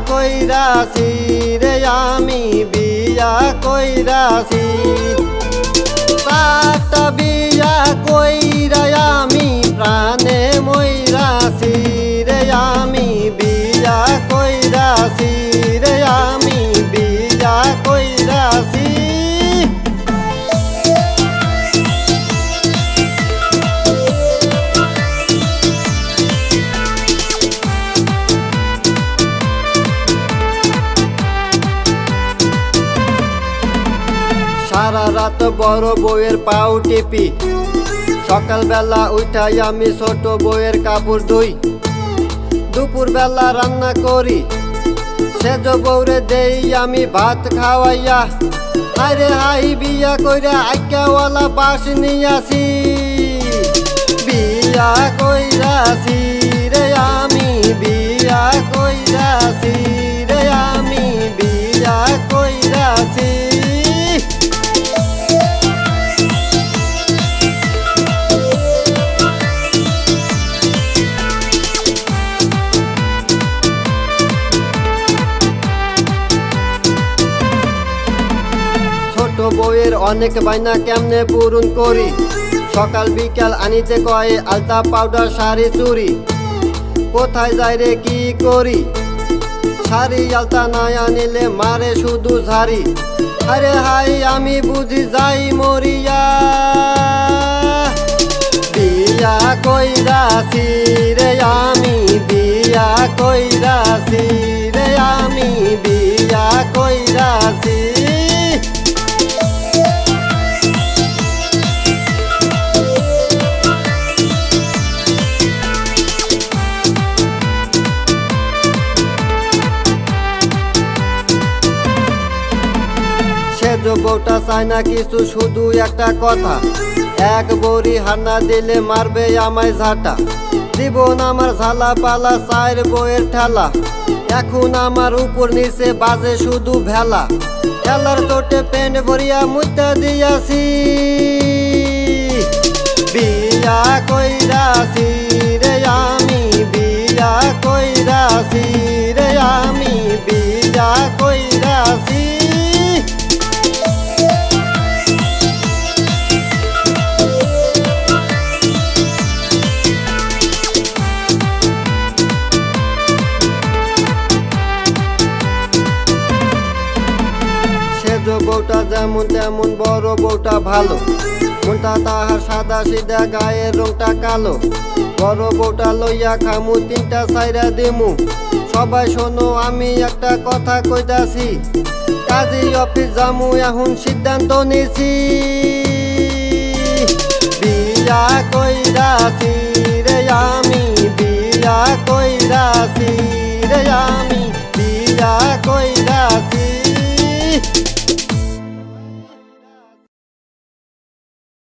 কইরাছি রে আমি বিয়া কইরাছি। চারটা বিয়া কইরা আমি প্রাণে মইরাছি রে আমি বিয়া কইরাছি রে আমি বিয়া কইরাছি। সারা রাত বড় বউয়ের পাও টিপি, সকালবেলা উঠাই আমি ছোট বউয়ের কাপড় ধুই। দুপুর বেলা রান্না করি, সেজ বউরে দেই আমি ভাত খাওয়াইয়া। আরে হাই বিয়া কইরা আইকাওয়ালা বাস নিয়াছি, বিয়া কইরাছি রে আমি বিয়া কইরাছি রে আমি বিয়া কইরাছি। ছোট বউয়ের অনেক বাইনা কেমনে পূরণ করি, সকাল বিকাল আনিতে কয় আলতা পাউডার শাড়ি চুরি। কোথায় যাই রে কি করি, শাড়ি আলতা না আনিলে মারে শুধু ঝাড়ি। আরে হাই আমি বুঝি যাই মরিয়া, বিয়া কইরাছি রে আমি বিয়া কইরাছি রে আমি বিয়া কইরাছি। সেজ বউটা চায় না কিছু, শুধু একটা কথা, এক বড়ি হান্না দিলে মারবে আমায় ঝাঁটা। জীবন আমার ঝালা পালা, চার বউয়ের ঠেলা, এখন আমার উপর নিচে বাজে শুধু ভেলা। খেলার চোটে প্যান্ট ভরিয়া মুদ্রা দিয়াছি, বিয়া কইরাছি রে আমি বিয়া কইরাছি রে আমি বিয়া কইরাছি। সেজ বউটা যেমন তেমন, বড় বউটা ভালো, মনটা তাহার সাদা সিধা, গায়ের রংটা কালো। বড় বউটা লইয়া খামু, তিনটা সাইরা দিমু। সবাই শোনো আমি একটা কথা কইতাছি, কাজী অফিস জামু এখন সিদ্ধান্ত নিছি, বিয়া কইরাছি রে আমি বিয়া কইরাছি রে আমি বিয়া কইরাছি।